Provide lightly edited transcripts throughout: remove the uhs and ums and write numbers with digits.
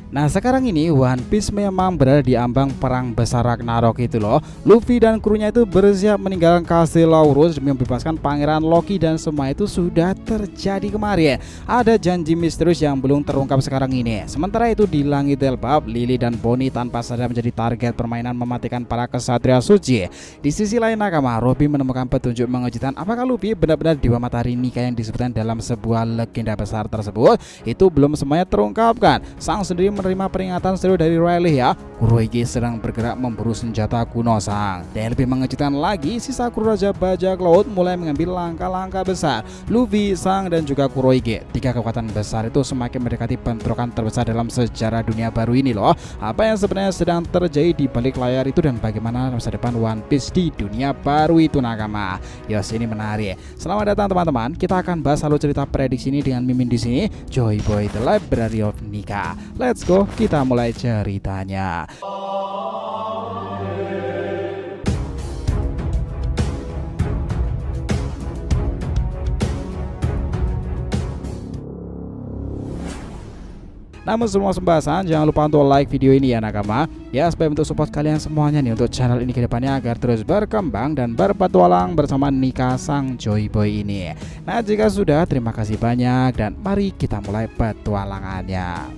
Nah sekarang ini One Piece memang berada di ambang perang besar Ragnarok itu loh. Luffy dan krunya itu bersiap meninggalkan kastil Laurus demi membebaskan pangeran Loki, dan semua itu sudah terjadi kemarin. Ada janji misterius yang belum terungkap sekarang ini. Sementara itu di langit Elbaf, Lily dan Bonnie tanpa sadar menjadi target permainan mematikan para kesatria suci. Di sisi lain nakama, Robin menemukan petunjuk mengejutkan. Apakah Luffy benar-benar Dewa Matahari Nika yang disebutkan dalam sebuah legenda besar tersebut? Itu belum semuanya terungkapkan. Sang sendiri menerima peringatan serius dari Rayleigh ya. Kurohige sedang bergerak memburu senjata kuno Sang. Dan lebih mengejutkan lagi, sisa kru Raja Bajak Laut mulai mengambil langkah-langkah besar. Luffy, Sang, dan juga Kurohige, tiga kekuatan besar itu semakin mendekati bentrokan terbesar dalam sejarah dunia baru ini loh. Apa yang sebenarnya sedang terjadi di balik layar itu, dan bagaimana masa depan One Piece di dunia baru itu nakama? Yos, ini menarik. Selamat datang teman-teman. Kita akan bahas alur cerita prediksi ini dengan Mimin di sini, Joy Boy The Library of Nika. Let's go, kita mulai ceritanya. Namun semua pembahasan, jangan lupa untuk like video ini ya nakama, ya, supaya untuk support kalian semuanya nih untuk channel ini ke depannya agar terus berkembang dan berpetualang bersama Nika sang Joy Boy ini. Nah jika sudah, terima kasih banyak dan mari kita mulai petualangannya.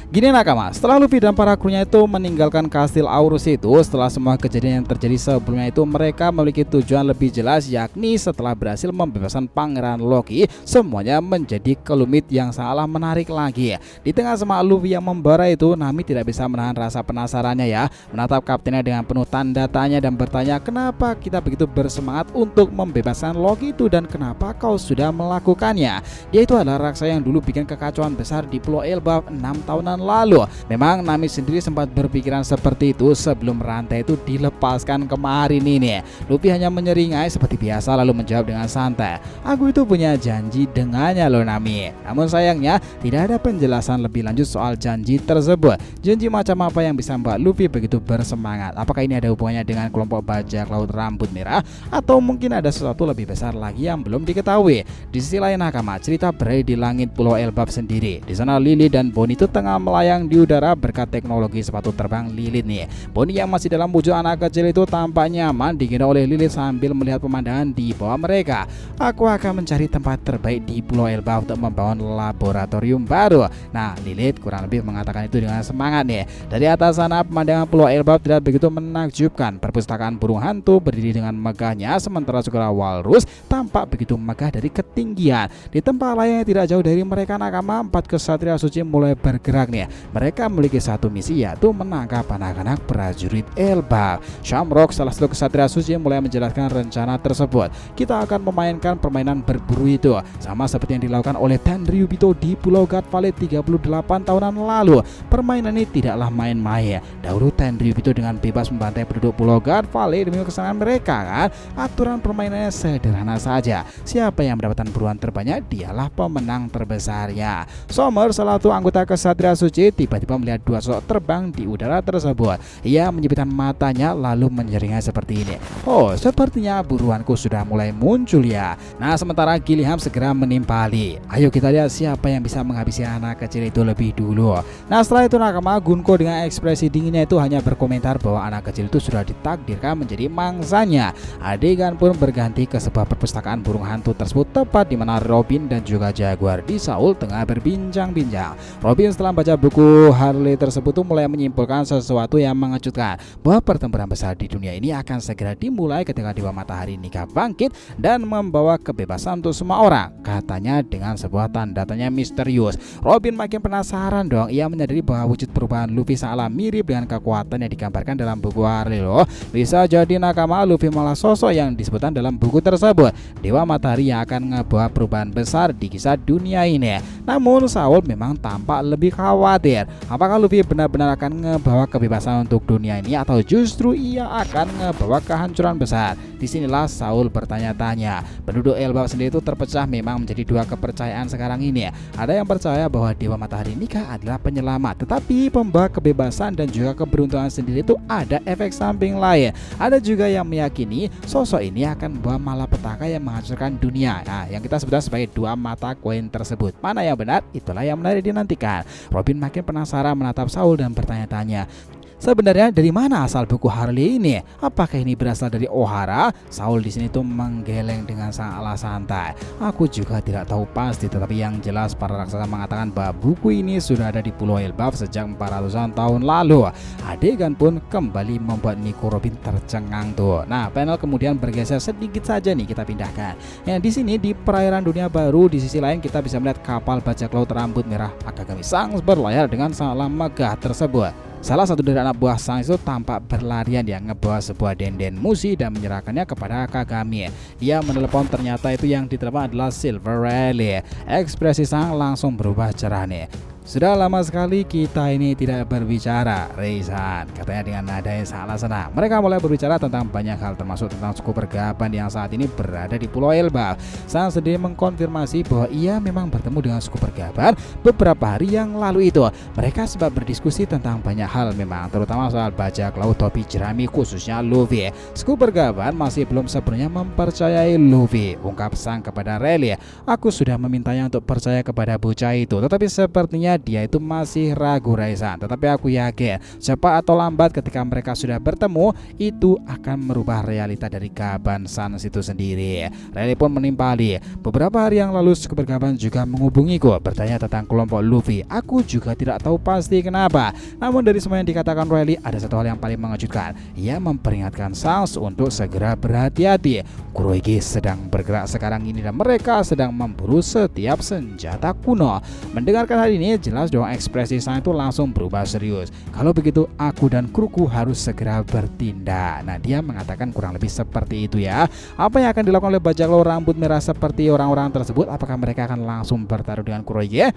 Gini nakama, setelah Luffy dan para krunya itu meninggalkan kastil Aurus itu, setelah semua kejadian yang terjadi sebelumnya itu, mereka memiliki tujuan lebih jelas, yakni setelah berhasil membebaskan pangeran Loki, semuanya menjadi kelumit yang salah menarik lagi. Di tengah semangat Luffy yang membara itu, Nami tidak bisa menahan rasa penasarannya ya, menatap kaptennya dengan penuh tanda tanya dan bertanya, kenapa kita begitu bersemangat untuk membebaskan Loki itu dan kenapa kau sudah melakukannya? Dia itu adalah raksasa yang dulu bikin kekacauan besar di Pulau Elbaf 6 tahunan lalu. Memang Nami sendiri sempat berpikiran seperti itu sebelum rantai itu dilepaskan kemarin ini. Luffy hanya menyeringai seperti biasa lalu menjawab dengan santai, aku itu punya janji dengannya loh Nami. Namun sayangnya tidak ada penjelasan lebih lanjut soal janji tersebut. Janji macam apa yang bisa membuat Luffy begitu bersemangat? Apakah ini ada hubungannya dengan kelompok bajak laut rambut merah, atau mungkin ada sesuatu lebih besar lagi yang belum diketahui? Di sisi lain nakama, cerita berada di langit Pulau Elbaf sendiri. Di sana Lily dan Bonnie itu tengah melayang di udara berkat teknologi sepatu terbang Lilith nih. Bonnie yang masih dalam wujud anak kecil itu tampak nyaman digendong oleh Lilith sambil melihat pemandangan di bawah mereka. Aku akan mencari tempat terbaik di Pulau Elbaf untuk membangun laboratorium baru. Nah, Lilith kurang lebih mengatakan itu dengan semangat nih. Dari atas sana pemandangan Pulau Elbaf tidak begitu menakjubkan. Perpustakaan burung hantu berdiri dengan megahnya, sementara segala walrus tampak begitu megah dari ketinggian. Di tempat lain yang tidak jauh dari mereka nakama, 4 kesatria suci mulai bergerak nih. Mereka memiliki satu misi, yaitu menangkap anak-anak prajurit Elbaf. Shamrock, salah satu kesatria suci, mulai menjelaskan rencana tersebut. Kita akan memainkan permainan berburu itu sama seperti yang dilakukan oleh Tenryubito di Pulau God Valley 38 tahunan lalu. Permainan ini tidaklah main-main. Dahulu Tenryubito dengan bebas membantai penduduk Pulau God Valley demi kesenangan mereka kan. Aturan permainannya sederhana saja. Siapa yang mendapatkan buruan terbanyak, dialah pemenang terbesarnya. Summer, salah satu anggota kesatria suci, tiba-tiba melihat dua sosok terbang di udara tersebut. Ia menyipitkan matanya lalu menyeringai seperti ini, oh sepertinya buruanku sudah mulai muncul ya. Nah sementara Gilliam segera menimpali. Ayo kita lihat siapa yang bisa menghabisi anak kecil itu lebih dulu. Nah setelah itu nakama, Gunko dengan ekspresi dinginnya itu hanya berkomentar bahwa anak kecil itu sudah ditakdirkan menjadi mangsanya. Adegan pun berganti ke sebuah perpustakaan burung hantu tersebut, tepat di mana Robin dan juga Jaguar di Saul tengah berbincang-bincang. Robin setelah baca buku Harley tersebut tuh mulai menyimpulkan sesuatu yang mengejutkan, bahwa pertempuran besar di dunia ini akan segera dimulai ketika Dewa Matahari Nika bangkit dan membawa kebebasan untuk semua orang, katanya dengan sebuah tanda tanya misterius. Robin makin penasaran dong. Ia menyadari bahwa wujud perubahan Luffy sangatlah mirip dengan kekuatan yang digambarkan dalam buku Harley loh. Bisa jadi nakama, Luffy malah sosok yang disebutkan dalam buku tersebut, Dewa Matahari yang akan ngebawa perubahan besar di kisah dunia ini. Namun Saul memang tampak lebih khawatir. Apakah Luffy benar-benar akan ngebawa kebebasan untuk dunia ini, atau justru ia akan ngebawa kehancuran besar? Disinilah Saul bertanya-tanya. Penduduk Elbaf sendiri itu terpecah memang menjadi dua kepercayaan sekarang ini. Ada yang percaya bahwa Dewa Matahari Nika adalah penyelamat, tetapi pembawa kebebasan dan juga keberuntungan sendiri itu ada efek samping lain. Ada juga yang meyakini sosok ini akan membawa malapetaka yang menghancurkan dunia. Nah, yang kita sebut sebagai dua mata koin tersebut. Mana yang benar? Itulah yang menarik dinantikan. Robin Robin makin penasaran menatap Saul dan bertanya-tanya, sebenarnya dari mana asal buku Harley ini? Apakah ini berasal dari O'Hara? Saul di sini tuh menggeleng dengan sangatlah santai. Aku juga tidak tahu pasti, tetapi yang jelas para raksasa mengatakan bahwa buku ini sudah ada di Pulau Elbaf sejak 400-an tahun lalu. Adegan pun kembali membuat Nico Robin tercengang tuh. Nah, panel kemudian bergeser sedikit saja nih, kita pindahkan. Yang di sini di perairan dunia baru, di sisi lain kita bisa melihat kapal bajak laut rambut merah Akagami Sangs berlayar dengan sangatlah megah tersebut. Salah satu dari anak buah Sangs itu tampak berlarian yang ngebawa sebuah denden musi dan menyerahkannya kepada Kagami. Dia menelepon, ternyata itu yang ditelepon adalah Silver Rally. Ekspresi Sang langsung berubah cerah nih. Sudah lama sekali kita ini tidak berbicara, Rei-san, katanya dengan nada yang sangat senang. Mereka mulai berbicara tentang banyak hal, termasuk tentang suku pergaban yang saat ini berada di Pulau Elbaf. Sang sendiri mengkonfirmasi bahwa ia memang bertemu dengan suku pergaban beberapa hari yang lalu itu. Mereka sempat berdiskusi tentang banyak hal memang, terutama soal bajak laut topi jerami khususnya Luffy. Suku pergaban masih belum sepenuhnya mempercayai Luffy, ungkap Sang kepada Rayleigh. Aku sudah memintanya untuk percaya kepada bocah itu, tetapi sepertinya dia itu masih ragu, Raisan. Tetapi aku yakin cepat atau lambat ketika mereka sudah bertemu, itu akan merubah realita dari Gaban Sans itu sendiri. Rayleigh pun menimpali, beberapa hari yang lalu suku pergaban juga menghubungiku bertanya tentang kelompok Luffy. Aku juga tidak tahu pasti kenapa. Namun dari semua yang dikatakan Rayleigh, ada satu hal yang paling mengejutkan. Ia memperingatkan Sans untuk segera berhati-hati. Kurohige sedang bergerak sekarang ini dan mereka sedang memburu setiap senjata kuno. Mendengarkan hal ini, jelas dong ekspresi Sang itu langsung berubah serius. Kalau begitu aku dan kruku harus segera bertindak. Nah, dia mengatakan kurang lebih seperti itu ya. Apa yang akan dilakukan oleh bajak laut rambut merah seperti orang-orang tersebut? Apakah mereka akan langsung bertaruh dengan Kurohige?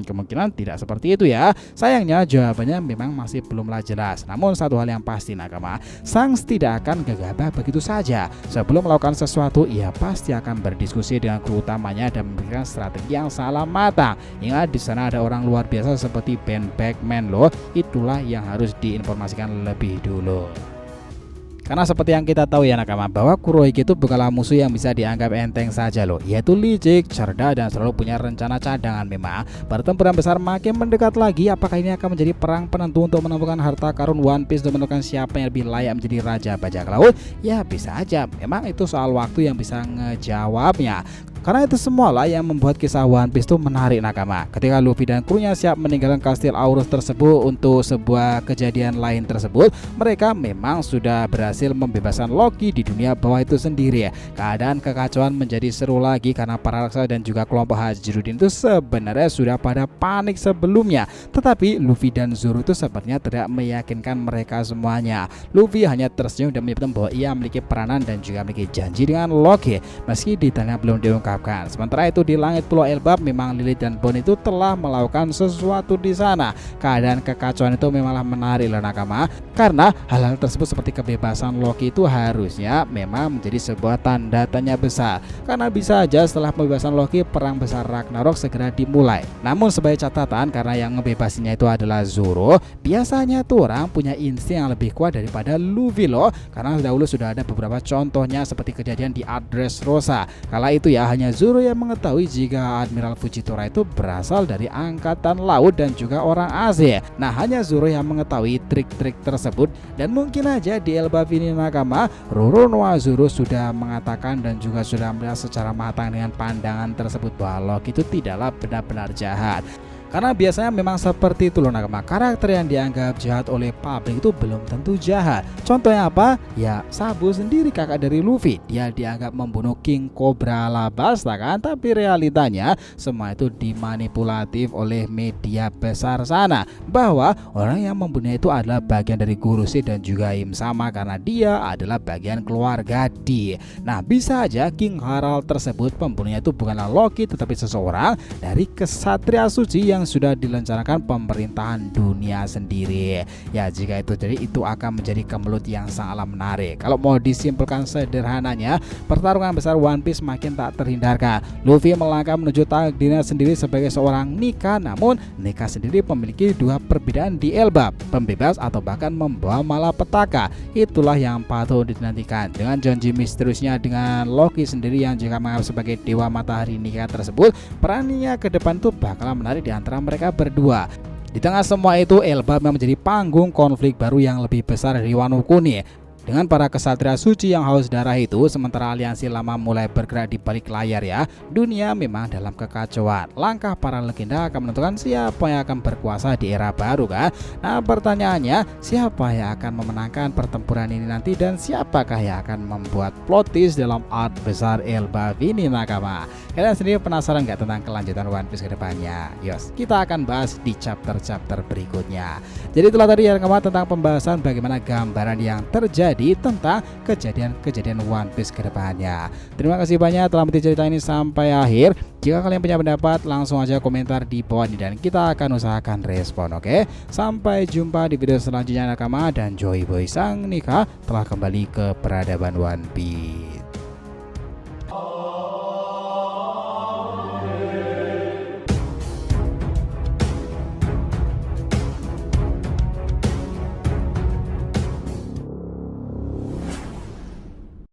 Kemungkinan tidak seperti itu ya. Sayangnya jawabannya memang masih belumlah jelas. Namun satu hal yang pasti nakama, Sang tidak akan gegabah begitu saja. Sebelum melakukan sesuatu, ia pasti akan berdiskusi dengan kru utamanya dan memberikan strategi yang salah matang. Ingat, di sana ada orang luar biasa seperti Ben Beckman loh. Itulah yang harus diinformasikan lebih dulu. Karena seperti yang kita tahu ya nakama, bahwa Kurohige itu bukanlah musuh yang bisa dianggap enteng saja loh. Ia itu licik, cerdas, dan selalu punya rencana cadangan memang. Pertempuran besar makin mendekat lagi. Apakah ini akan menjadi perang penentu untuk menemukan harta karun One Piece dan menentukan siapa yang lebih layak menjadi raja bajak laut? Ya bisa aja. Memang itu soal waktu yang bisa ngejawabnya. Karena itu semualah yang membuat kisah One Piece itu menarik nakama. Ketika Luffy dan krunya siap meninggalkan kastil Aurus tersebut untuk sebuah kejadian lain tersebut, mereka memang sudah berhasil membebaskan Loki di dunia bawah itu sendiri. Keadaan kekacauan menjadi seru lagi karena para raksasa dan juga kelompok Hajirudin itu sebenarnya sudah pada panik sebelumnya. Tetapi Luffy dan Zoro itu sepertinya tidak meyakinkan mereka semuanya. Luffy hanya tersenyum dan menyebutkan bahwa ia memiliki peranan dan juga memiliki janji dengan Loki, meski detailnya belum diungkap. Sementara itu di langit Pulau Elbaf, memang Lilith dan Bon itu telah melakukan sesuatu di sana. Keadaan kekacauan itu memanglah menarik loh nakama, karena hal-hal tersebut seperti kebebasan Loki itu harusnya memang menjadi sebuah tanda tanya besar. Karena bisa aja setelah pembebasan Loki, perang besar Ragnarok segera dimulai. Namun sebagai catatan, karena yang ngebebasinya itu adalah Zoro, biasanya tuh orang punya insting yang lebih kuat daripada Luffy loh. Karena dahulu sudah ada beberapa contohnya seperti kejadian di Dressrosa. Kala itu ya hanya Zoro yang mengetahui jika Admiral Fujitora itu berasal dari angkatan laut dan juga orang asing. Nah, hanya Zoro yang mengetahui trik-trik tersebut, dan mungkin aja di Elbaf ini nakama, Roronoa Zoro sudah mengatakan dan juga sudah melihat secara matang dengan pandangan tersebut bahwa Loki itu tidaklah benar-benar jahat. Karena biasanya memang seperti itu loh nakama, karakter yang dianggap jahat oleh publik itu belum tentu jahat. Contohnya apa? Ya Sabo sendiri, kakak dari Luffy. Dia dianggap membunuh King Cobra Alabasta kan, tapi realitanya semua itu dimanipulatif oleh media besar sana, bahwa orang yang membunuhnya itu adalah bagian dari Gurushi dan juga Im Sama, karena dia adalah bagian keluarga D. Nah, bisa aja King Harald tersebut pembunuhnya itu bukanlah Loki, tetapi seseorang dari kesatria suci yang sudah direncanakan pemerintahan dunia sendiri. Ya, jika itu jadi, itu akan menjadi kemelut yang sangatlah menarik. Kalau mau disimpulkan sederhananya, pertarungan besar One Piece makin tak terhindarkan. Luffy melangkah menuju takdirnya sendiri sebagai seorang Nika, namun Nika sendiri memiliki dua perbedaan di Elbaf, pembebas atau bahkan membawa malapetaka. Itulah yang patut dinantikan. Dengan janji misteriusnya dengan Loki sendiri yang juga menganggap sebagai dewa matahari Nika tersebut, perannya ke depan tuh bakal menarik di antara mereka berdua. Di tengah semua itu, Elbaf memang menjadi panggung konflik baru yang lebih besar dari Wano Kuni dengan para kesatria suci yang haus darah itu. Sementara aliansi lama mulai bergerak di balik layar ya, dunia memang dalam kekacauan. Langkah para legenda akan menentukan siapa yang akan berkuasa di era baru kan. Nah pertanyaannya, siapa yang akan memenangkan pertempuran ini nanti, dan siapakah yang akan membuat plot twist dalam art besar Elbaf ini nakama? Kalian sendiri penasaran nggak tentang kelanjutan One Piece kedepannya? Yos, kita akan bahas di chapter-chapter berikutnya. Jadi itulah tadi ya nakama tentang pembahasan bagaimana gambaran yang terjadi tentang kejadian-kejadian One Piece ke depannya. Terima kasih banyak telah menonton cerita ini sampai akhir. Jika kalian punya pendapat, langsung aja komentar di bawah ini dan kita akan usahakan respon, oke? Sampai jumpa di video selanjutnya nakama, dan Joy Boy Sang Nika telah kembali ke peradaban One Piece.